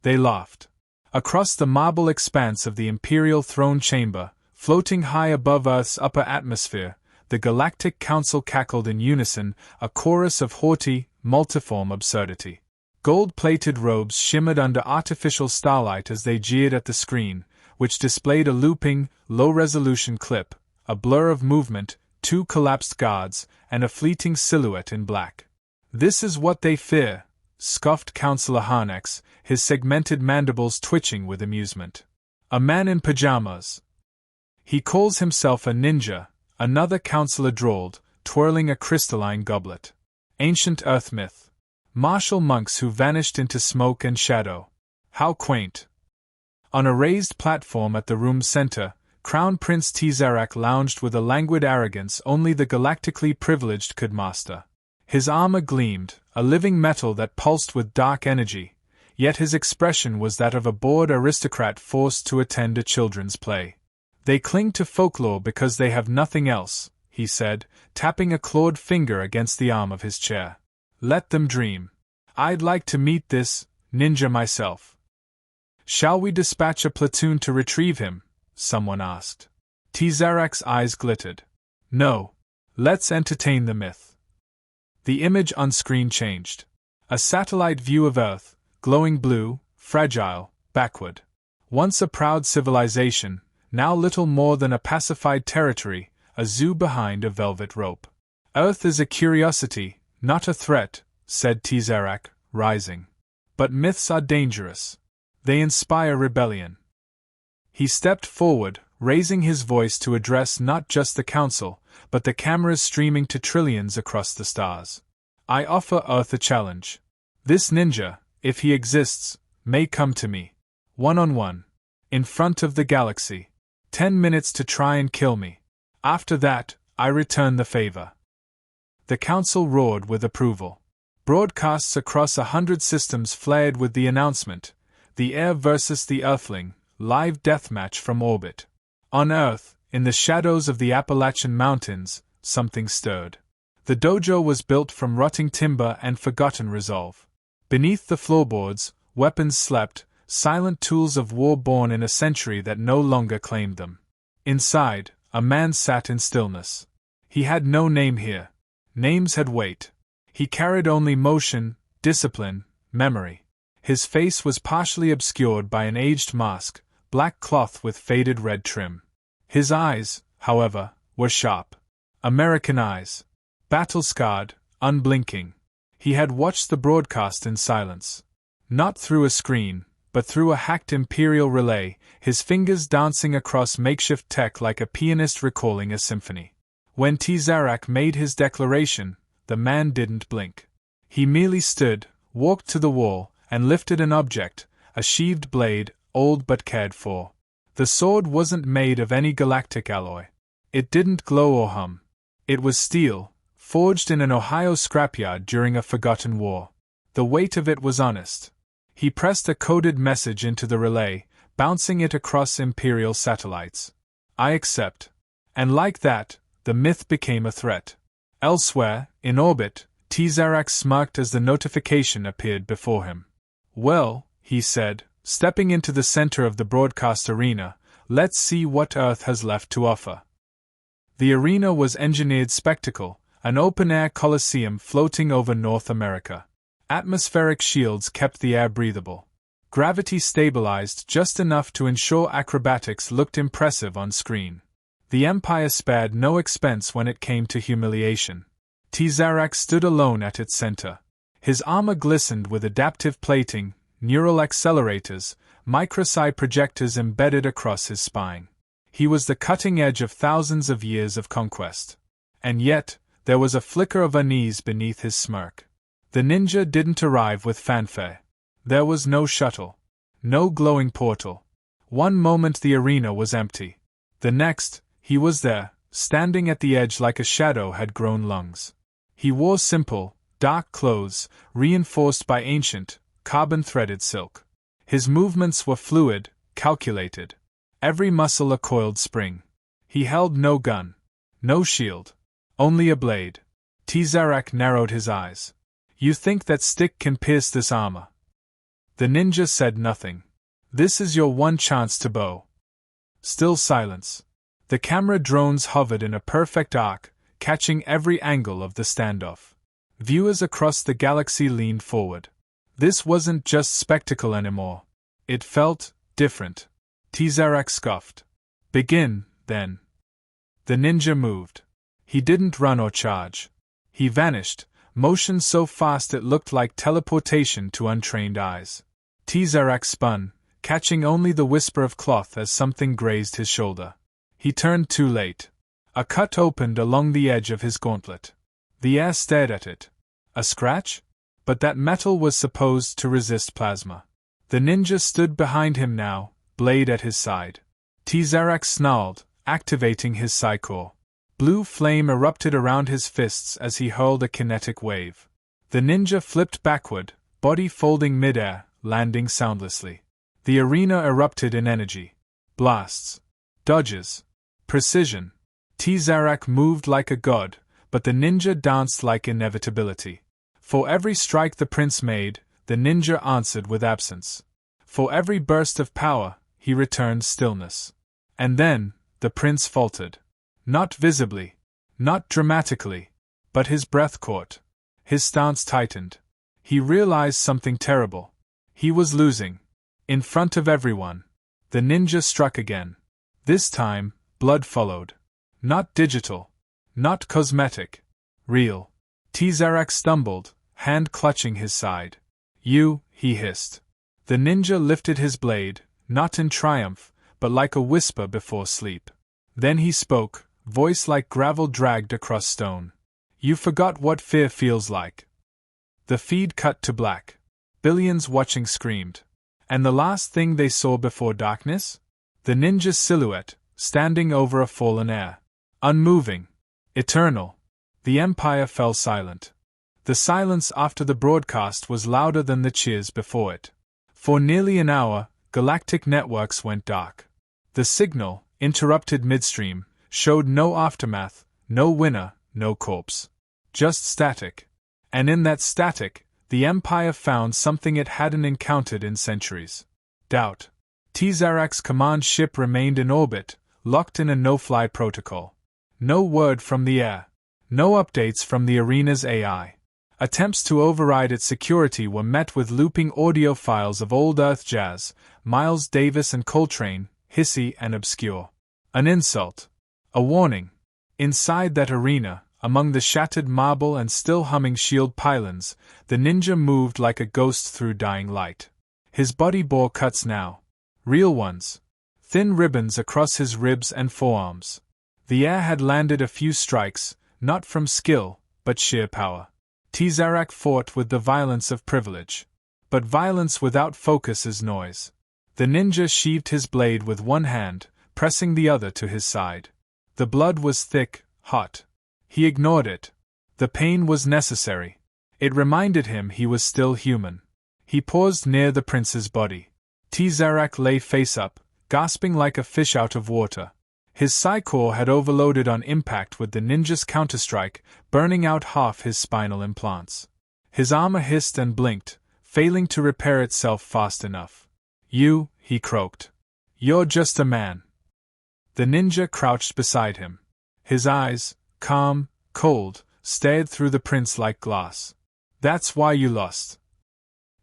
They laughed. Across the marble expanse of the Imperial throne chamber, floating high above Earth's upper atmosphere, the Galactic Council cackled in unison, a chorus of haughty, multiform absurdity. Gold-plated robes shimmered under artificial starlight as they jeered at the screen, which displayed a looping, low-resolution clip, a blur of movement, 2 collapsed guards, and a fleeting silhouette in black. "This is what they fear," scoffed Councillor Harnex, his segmented mandibles twitching with amusement. "A man in pajamas." "He calls himself a ninja," another councillor drawled, twirling a crystalline goblet. "Ancient Earth myth. Martial monks who vanished into smoke and shadow. How quaint." On a raised platform at the room's center, Crown Prince Tzerak lounged with a languid arrogance only the galactically privileged could master. His armor gleamed, a living metal that pulsed with dark energy, yet his expression was that of a bored aristocrat forced to attend a children's play. "They cling to folklore because they have nothing else," he said, tapping a clawed finger against the arm of his chair. "Let them dream. I'd like to meet this ninja myself." "Shall we dispatch a platoon to retrieve him?" someone asked. Tzerak's eyes glittered. "No. Let's entertain the myth." The image on screen changed. A satellite view of Earth, glowing blue, fragile, backward. Once a proud civilization, now little more than a pacified territory, a zoo behind a velvet rope. "Earth is a curiosity, not a threat," said Tzerak, rising. "But myths are dangerous. They inspire rebellion." He stepped forward, raising his voice to address not just the council, but the cameras streaming to trillions across the stars. "I offer Earth a challenge. This ninja, if he exists, may come to me. One-on-one. In front of the galaxy. 10 minutes to try and kill me. After that, I return the favor." The council roared with approval. Broadcasts across 100 systems flared with the announcement: the Heir versus the Earthling, live deathmatch from orbit. On Earth, in the shadows of the Appalachian Mountains, something stirred. The dojo was built from rotting timber and forgotten resolve. Beneath the floorboards, weapons slept, silent tools of war born in a century that no longer claimed them. Inside, a man sat in stillness. He had no name here. Names had weight. He carried only motion, discipline, memory. His face was partially obscured by an aged mask, black cloth with faded red trim. His eyes, however, were sharp. American eyes. Battle-scarred, unblinking. He had watched the broadcast in silence. Not through a screen, but through a hacked Imperial relay, his fingers dancing across makeshift tech like a pianist recalling a symphony. When Tzerak made his declaration, the man didn't blink. He merely stood, walked to the wall, and lifted an object, a sheathed blade, old but cared for. The sword wasn't made of any galactic alloy. It didn't glow or hum. It was steel, forged in an Ohio scrapyard during a forgotten war. The weight of it was honest. He pressed a coded message into the relay, bouncing it across Imperial satellites. "I accept." And like that, the myth became a threat. Elsewhere, in orbit, Tzerak smirked as the notification appeared before him. "Well," he said, stepping into the center of the broadcast arena, "let's see what Earth has left to offer." The arena was engineered spectacle, an open-air coliseum floating over North America. Atmospheric shields kept the air breathable. Gravity stabilized just enough to ensure acrobatics looked impressive on screen. The Empire spared no expense when it came to humiliation. Tzerak stood alone at its center. His armor glistened with adaptive plating, neural accelerators, micro-psi projectors embedded across his spine. He was the cutting edge of thousands of years of conquest. And yet, there was a flicker of unease beneath his smirk. The ninja didn't arrive with fanfare. There was no shuttle. No glowing portal. One moment the arena was empty. The next, he was there, standing at the edge like a shadow had grown lungs. He wore simple, dark clothes, reinforced by ancient, carbon-threaded silk. His movements were fluid, calculated. Every muscle a coiled spring. He held no gun. No shield. Only a blade. Tzerak narrowed his eyes. "You think that stick can pierce this armor?" The ninja said nothing. This is your one chance to bow. Still silence. The camera drones hovered in a perfect arc, catching every angle of the standoff. Viewers across the galaxy leaned forward. This wasn't just spectacle anymore. It felt different. Tzerak scoffed. Begin, then. The ninja moved. He didn't run or charge. He vanished, motion so fast it looked like teleportation to untrained eyes. Tzerak spun, catching only the whisper of cloth as something grazed his shoulder. He turned too late. A cut opened along the edge of his gauntlet. The Heir stared at it. A scratch? But that metal was supposed to resist plasma. The ninja stood behind him now, blade at his side. Tzerak snarled, activating his Psy-Core. Blue flame erupted around his fists as he hurled a kinetic wave. The ninja flipped backward, body folding mid-air, landing soundlessly. The arena erupted in energy. Blasts. Dodges. Precision. Tzerak moved like a god, but the ninja danced like inevitability. For every strike the prince made, the ninja answered with absence. For every burst of power, he returned stillness. And then, the prince faltered. Not visibly, not dramatically, but his breath caught. His stance tightened. He realized something terrible. He was losing. In front of everyone. The ninja struck again. This time, blood followed. Not digital. Not cosmetic. Real. Tzerak stumbled, hand clutching his side. You, he hissed. The ninja lifted his blade, not in triumph, but like a whisper before sleep. Then he spoke, voice like gravel dragged across stone. You forgot what fear feels like. The feed cut to black. Billions watching screamed. And the last thing they saw before darkness? The ninja's silhouette, standing over a fallen heir. Unmoving. Eternal. The Empire fell silent. The silence after the broadcast was louder than the cheers before it. For nearly an hour, galactic networks went dark. The signal, interrupted midstream, showed no aftermath, no winner, no corpse. Just static. And in that static, the Empire found something it hadn't encountered in centuries. Doubt. Tzerak's command ship remained in orbit, locked in a no-fly protocol. No word from the Heir. No updates from the arena's AI. Attempts to override its security were met with looping audio files of old Earth jazz, Miles Davis and Coltrane, hissy and obscure. An insult. A warning. Inside that arena, among the shattered marble and still humming shield pylons, the ninja moved like a ghost through dying light. His body bore cuts now. Real ones. Thin ribbons across his ribs and forearms. The Heir had landed a few strikes, not from skill, but sheer power. Tzerak fought with the violence of privilege. But violence without focus is noise. The ninja sheathed his blade with one hand, pressing the other to his side. The blood was thick, hot. He ignored it. The pain was necessary. It reminded him he was still human. He paused near the prince's body. Tzerak lay face up, gasping like a fish out of water. His Psy-Core had overloaded on impact with the ninja's counterstrike, burning out half his spinal implants. His armor hissed and blinked, failing to repair itself fast enough. You, he croaked. You're just a man. The ninja crouched beside him. His eyes, calm, cold, stared through the prince like glass. That's why you lost.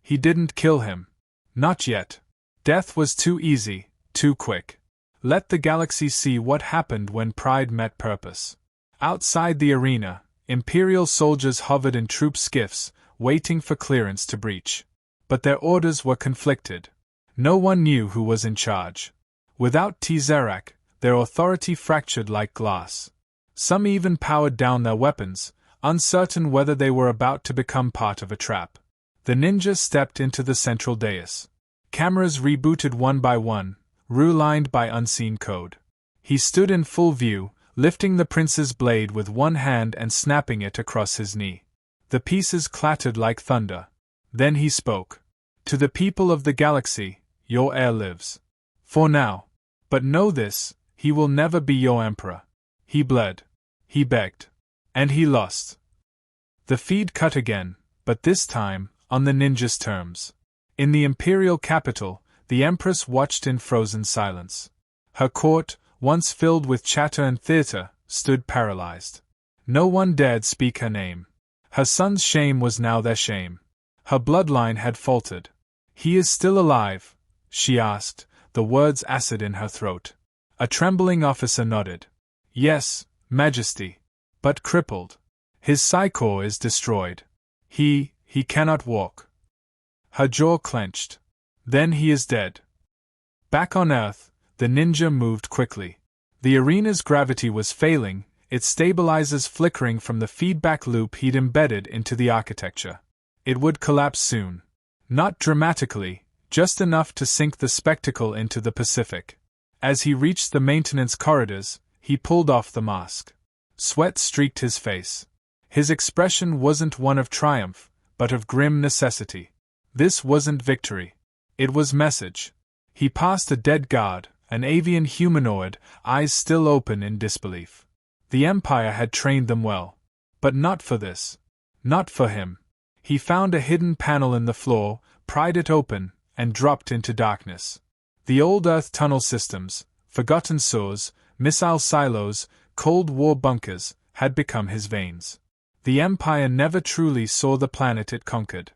He didn't kill him. Not yet. Death was too easy, too quick. Let the galaxy see what happened when pride met purpose. Outside the arena, Imperial soldiers hovered in troop skiffs, waiting for clearance to breach. But their orders were conflicted. No one knew who was in charge. Without Tzerak, their authority fractured like glass. Some even powered down their weapons, uncertain whether they were about to become part of a trap. The ninja stepped into the central dais. Cameras rebooted one by one, rule-lined by unseen code. He stood in full view, lifting the prince's blade with one hand and snapping it across his knee. The pieces clattered like thunder. Then he spoke. To the people of the galaxy, your heir lives. For now. But know this, he will never be your emperor. He bled. He begged. And he lost. The feed cut again, but this time, on the ninja's terms. In the imperial capital, the empress watched in frozen silence. Her court, once filled with chatter and theater, stood paralyzed. No one dared speak her name. Her son's shame was now their shame. Her bloodline had faltered. "He is still alive?" she asked, the words acid in her throat. A trembling officer nodded. "Yes, Majesty. But crippled. His psychor is destroyed. He cannot walk." Her jaw clenched. "Then he is dead." Back on Earth, the ninja moved quickly. The arena's gravity was failing, its stabilizers flickering from the feedback loop he'd embedded into the architecture. It would collapse soon. Not dramatically, just enough to sink the spectacle into the Pacific. As he reached the maintenance corridors, he pulled off the mask. Sweat streaked his face. His expression wasn't one of triumph, but of grim necessity. This wasn't victory. It was message. He passed a dead guard, an avian humanoid, eyes still open in disbelief. The Empire had trained them well. But not for this. Not for him. He found a hidden panel in the floor, pried it open, and dropped into darkness. The old Earth tunnel systems, forgotten sewers, missile silos, Cold War bunkers, had become his veins. The Empire never truly saw the planet it conquered.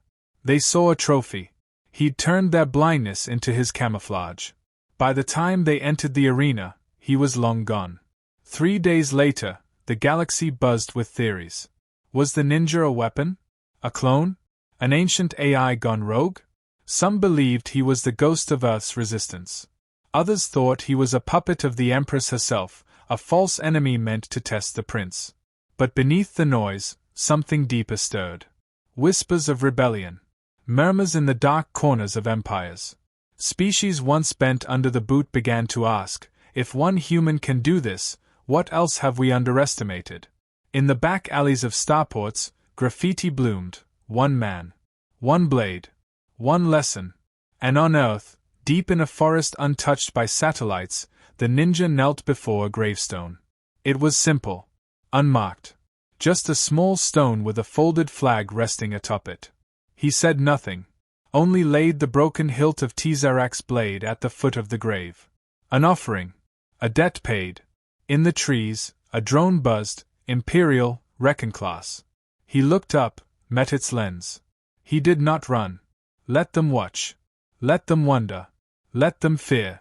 They saw a trophy. He'd turned their blindness into his camouflage. By the time they entered the arena, he was long gone. 3 days later, the galaxy buzzed with theories. Was the ninja a weapon? A clone? An ancient AI gone rogue? Some believed he was the ghost of Earth's resistance. Others thought he was a puppet of the Empress herself, a false enemy meant to test the prince. But beneath the noise, something deeper stirred. Whispers of rebellion. Murmurs in the dark corners of empires. Species once bent under the boot began to ask, if one human can do this, what else have we underestimated? In the back alleys of starports, graffiti bloomed, one man, one blade, one lesson. And on Earth, deep in a forest untouched by satellites, the ninja knelt before a gravestone. It was simple. Unmarked. Just a small stone with a folded flag resting atop it. He said nothing. Only laid the broken hilt of Tzarak's blade at the foot of the grave. An offering. A debt paid. In the trees, a drone buzzed, Imperial, Recon class. He looked up, met its lens. He did not run. Let them watch. Let them wonder. Let them fear.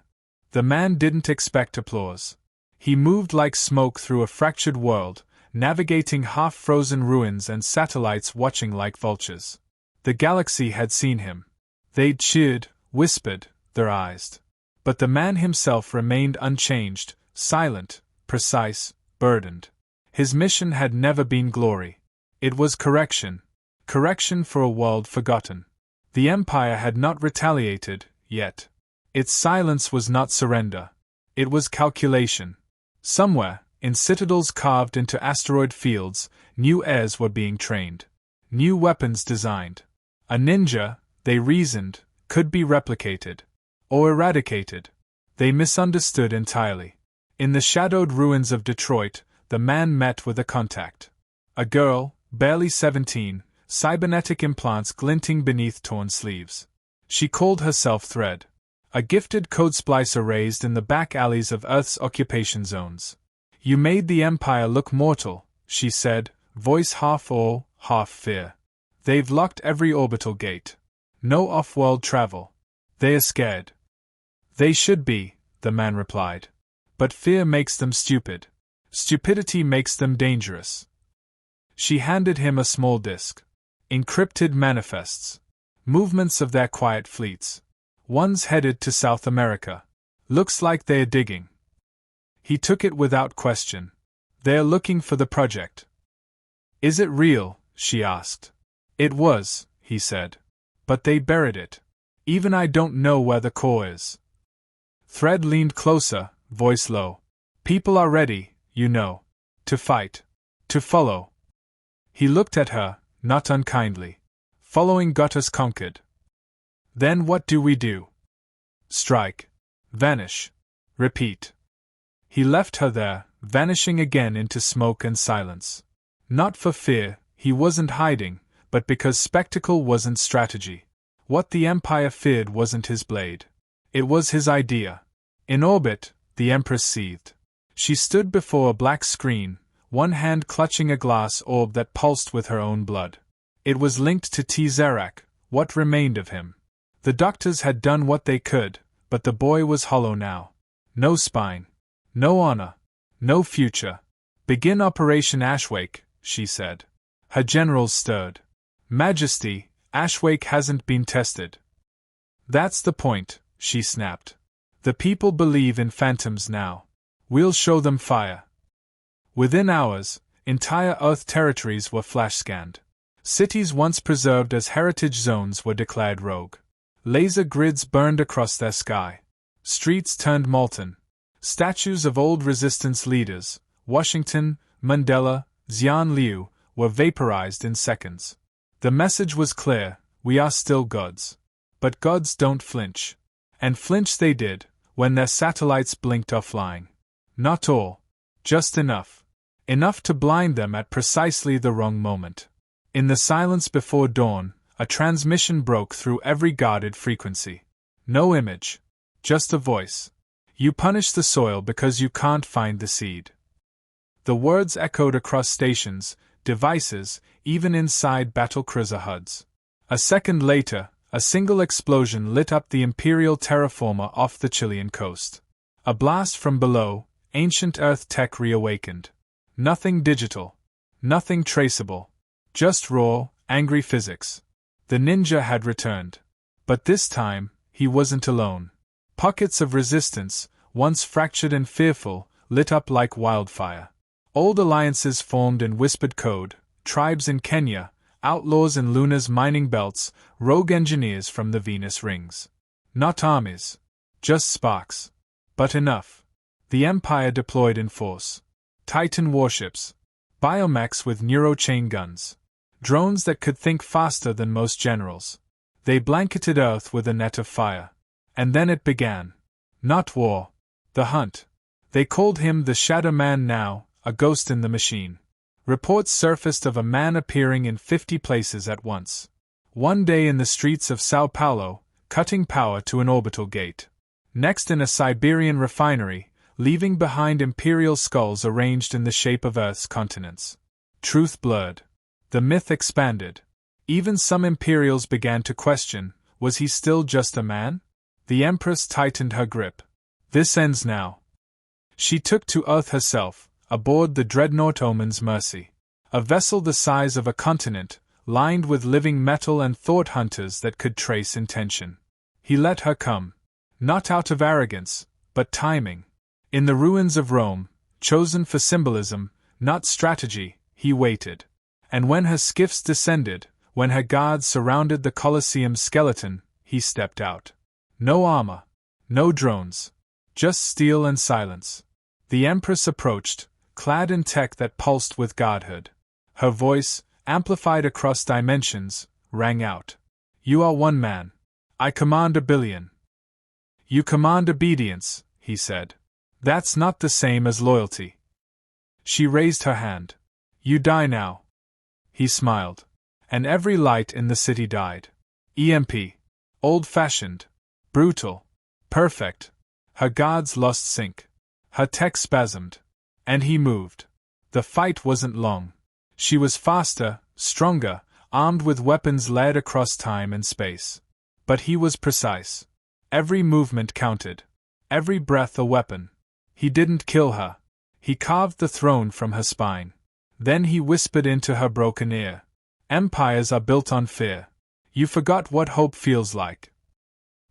The man didn't expect applause. He moved like smoke through a fractured world, navigating half-frozen ruins and satellites watching like vultures. The galaxy had seen him. They'd cheered, whispered, their eyes. But the man himself remained unchanged, silent, precise, burdened. His mission had never been glory. It was correction. Correction for a world forgotten. The Empire had not retaliated, yet. Its silence was not surrender. It was calculation. Somewhere, in citadels carved into asteroid fields, new heirs were being trained. New weapons designed. A ninja, they reasoned, could be replicated. Or eradicated. They misunderstood entirely. In the shadowed ruins of Detroit, the man met with a contact. A girl, barely 17, cybernetic implants glinting beneath torn sleeves. She called herself Thread. A gifted code splicer raised in the back alleys of Earth's occupation zones. "You made the Empire look mortal," she said, voice half awe, half fear. "They've locked every orbital gate. No off-world travel. They are scared." "They should be," the man replied. "But fear makes them stupid. Stupidity makes them dangerous." She handed him a small disk. Encrypted manifests. Movements of their quiet fleets. One's headed to South America. Looks like they're digging. He took it without question. "They're looking for the project." "Is it real?" she asked. "It was," he said. "But they buried it. Even I don't know where the core is." Thread leaned closer, voice low. "People are ready, you know. To fight. To follow." He looked at her, not unkindly. "Following got us conquered. Then what do we do? Strike. Vanish. Repeat." He left her there, vanishing again into smoke and silence. Not for fear, he wasn't hiding, but because spectacle wasn't strategy. What the Empire feared wasn't his blade. It was his idea. In orbit, the Empress seethed. She stood before a black screen, one hand clutching a glass orb that pulsed with her own blood. It was linked to Tzerak, what remained of him. The doctors had done what they could, but the boy was hollow now. No spine. No honor. No future. Begin Operation Ashwake, she said. Her generals stirred. Majesty, Ashwake hasn't been tested. That's the point, she snapped. The people believe in phantoms now. We'll show them fire. Within hours, entire Earth territories were flash-scanned. Cities once preserved as heritage zones were declared rogue. Laser grids burned across their sky. Streets turned molten. Statues of old resistance leaders, Washington, Mandela, Xian Liu, were vaporized in seconds. The message was clear: we are still gods. But gods don't flinch. And flinch they did, when their satellites blinked offline. Not all. Just enough. Enough to blind them at precisely the wrong moment. In the silence before dawn, a transmission broke through every guarded frequency. No image. Just a voice. You punish the soil because you can't find the seed. The words echoed across stations, devices, even inside battlecruiser HUDs. A second later, a single explosion lit up the Imperial terraformer off the Chilean coast. A blast from below, ancient Earth tech reawakened. Nothing digital. Nothing traceable. Just raw, angry physics. The ninja had returned. But this time, he wasn't alone. Pockets of resistance, once fractured and fearful, lit up like wildfire. Old alliances formed in whispered code, tribes in Kenya, outlaws in Luna's mining belts, rogue engineers from the Venus rings. Not armies. Just sparks. But enough. The Empire deployed in force. Titan warships. Biomechs with neurochain guns. Drones that could think faster than most generals. They blanketed Earth with a net of fire. And then it began. Not war. The hunt. They called him the Shadow Man now, a ghost in the machine. Reports surfaced of a man appearing in 50 places at once. One day in the streets of Sao Paulo, cutting power to an orbital gate. Next in a Siberian refinery, leaving behind imperial skulls arranged in the shape of Earth's continents. Truth blurred. The myth expanded. Even some Imperials began to question, was he still just a man? The Empress tightened her grip. This ends now. She took to Earth herself, aboard the dreadnought Omen's Mercy. A vessel the size of a continent, lined with living metal and thought hunters that could trace intention. He let her come. Not out of arrogance, but timing. In the ruins of Rome, chosen for symbolism, not strategy, he waited. And when her skiffs descended, when her guards surrounded the Colosseum's skeleton, he stepped out. No armor. No drones. Just steel and silence. The Empress approached, clad in tech that pulsed with godhood. Her voice, amplified across dimensions, rang out. You are one man. I command a billion. You command obedience, he said. That's not the same as loyalty. She raised her hand. You die now. He smiled. And every light in the city died. EMP. Old-fashioned. Brutal. Perfect. Her guards lost sync. Her tech spasmed. And he moved. The fight wasn't long. She was faster, stronger, armed with weapons layered across time and space. But he was precise. Every movement counted. Every breath a weapon. He didn't kill her. He carved the throne from her spine. Then he whispered into her broken ear. Empires are built on fear. You forgot what hope feels like.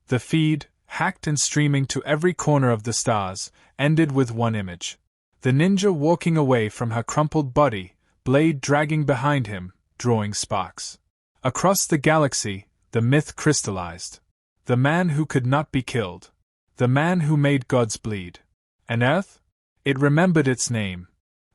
The feed, hacked and streaming to every corner of the stars, ended with one image. The ninja walking away from her crumpled body, blade dragging behind him, drawing sparks. Across the galaxy, the myth crystallized. The man who could not be killed. The man who made gods bleed. And Earth? It remembered its name.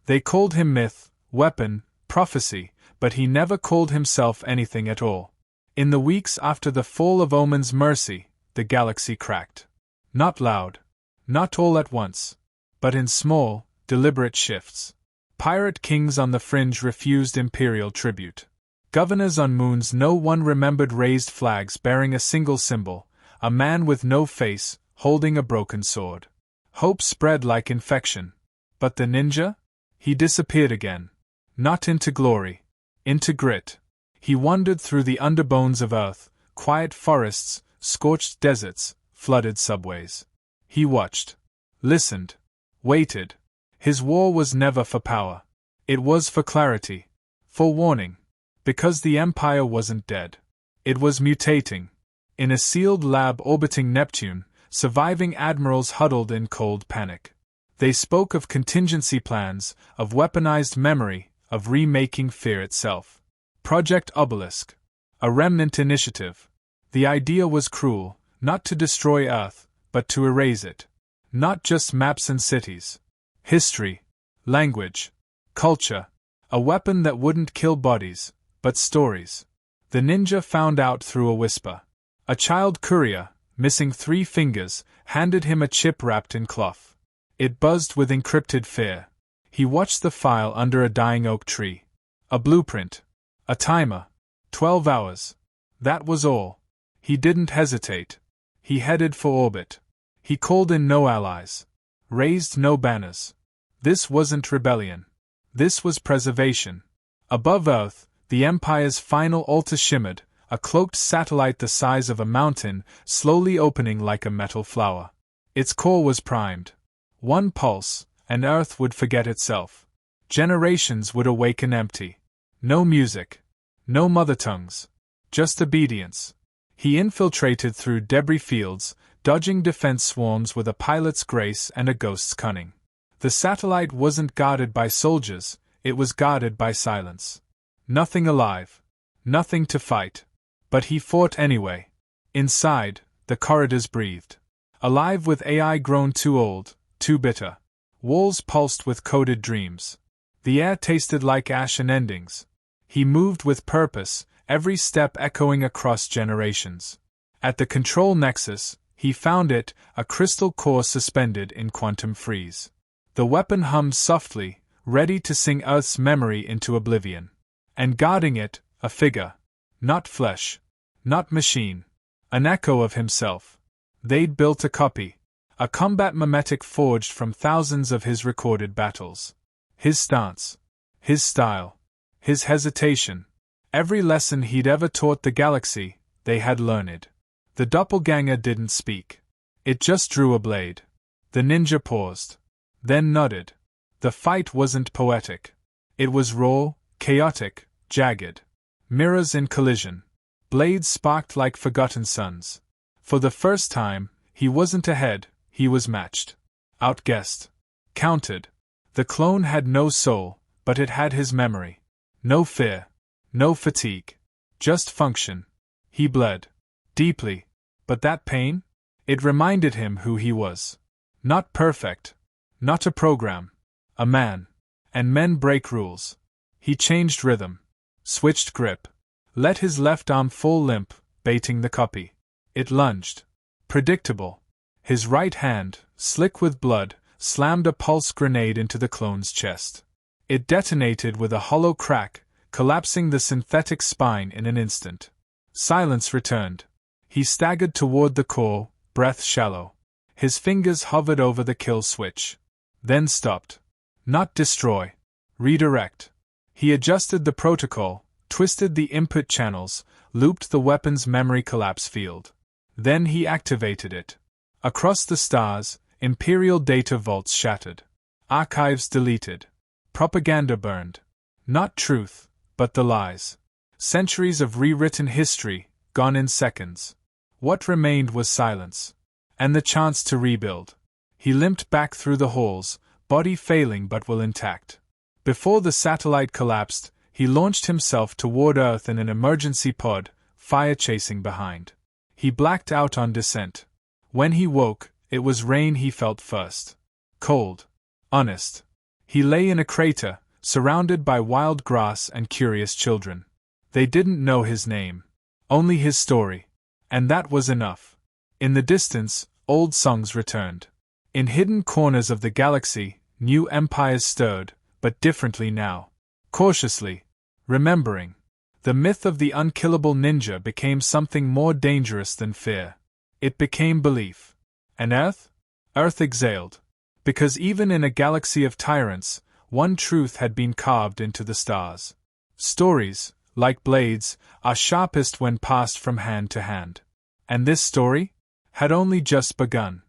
They called him myth, weapon, prophecy, but he never called himself anything at all. In the weeks after the fall of Omen's Mercy, the galaxy cracked. Not loud. Not all at once. But in small, deliberate shifts. Pirate kings on the fringe refused imperial tribute. Governors on moons no one remembered raised flags bearing a single symbol, a man with no face, holding a broken sword. Hope spread like infection. But the ninja? He disappeared again. Not into glory. Into grit. He wandered through the underbones of Earth, quiet forests, scorched deserts, flooded subways. He watched. Listened. Waited. His war was never for power. It was for clarity. For warning. Because the Empire wasn't dead. It was mutating. In a sealed lab orbiting Neptune, surviving admirals huddled in cold panic. They spoke of contingency plans, of weaponized memory, of remaking fear itself. Project Obelisk. A remnant initiative. The idea was cruel, not to destroy Earth, but to erase it. Not just maps and cities. History. Language. Culture. A weapon that wouldn't kill bodies, but stories. The ninja found out through a whisper. A child courier, missing 3 fingers, handed him a chip wrapped in cloth. It buzzed with encrypted fear. He watched the file under a dying oak tree. A blueprint. A timer. 12 hours. That was all. He didn't hesitate. He headed for orbit. He called in no allies. Raised no banners. This wasn't rebellion. This was preservation. Above Earth, the Empire's final altar shimmered, a cloaked satellite the size of a mountain, slowly opening like a metal flower. Its core was primed. One pulse, and Earth would forget itself. Generations would awaken empty. No music. No mother tongues. Just obedience. He infiltrated through debris fields, dodging defense swarms with a pilot's grace and a ghost's cunning. The satellite wasn't guarded by soldiers, it was guarded by silence. Nothing alive. Nothing to fight. But he fought anyway. Inside, the corridors breathed. Alive with AI grown too old, too bitter. Walls pulsed with coded dreams. The air tasted like ash and endings. He moved with purpose, every step echoing across generations. At the control nexus, he found it, a crystal core suspended in quantum freeze. The weapon hummed softly, ready to sing Earth's memory into oblivion. And guarding it, a figure. Not flesh. Not machine. An echo of himself. They'd built a copy. A combat mimetic forged from thousands of his recorded battles. His stance. His style. His hesitation. Every lesson he'd ever taught the galaxy, they had learned. The doppelganger didn't speak. It just drew a blade. The ninja paused. Then nodded. The fight wasn't poetic. It was raw, chaotic, jagged. Mirrors in collision. Blades sparked like forgotten suns. For the first time, he wasn't ahead, he was matched. Outguessed. Countered. The clone had no soul, but it had his memory. No fear. No fatigue. Just function. He bled. Deeply. But that pain? It reminded him who he was. Not perfect. Not a program. A man. And men break rules. He changed rhythm. Switched grip. Let his left arm fall limp, baiting the copy. It lunged. Predictable. His right hand, slick with blood, slammed a pulse grenade into the clone's chest. It detonated with a hollow crack, collapsing the synthetic spine in an instant. Silence returned. He staggered toward the core, breath shallow. His fingers hovered over the kill switch. Then stopped. Not destroy. Redirect. He adjusted the protocol, twisted the input channels, looped the weapon's memory collapse field. Then he activated it. Across the stars, Imperial data vaults shattered. Archives deleted. Propaganda burned. Not truth, but the lies. Centuries of rewritten history, gone in seconds. What remained was silence. And the chance to rebuild. He limped back through the halls, body failing but will intact. Before the satellite collapsed, he launched himself toward Earth in an emergency pod, fire chasing behind. He blacked out on descent. When he woke, it was rain he felt first. Cold. Honest. He lay in a crater, surrounded by wild grass and curious children. They didn't know his name. Only his story. And that was enough. In the distance, old songs returned. In hidden corners of the galaxy, new empires stirred, but differently now. Cautiously. Remembering. The myth of the unkillable ninja became something more dangerous than fear. It became belief. And Earth? Earth exhaled. Because even in a galaxy of tyrants, one truth had been carved into the stars. Stories, like blades, are sharpest when passed from hand to hand. And this story had only just begun.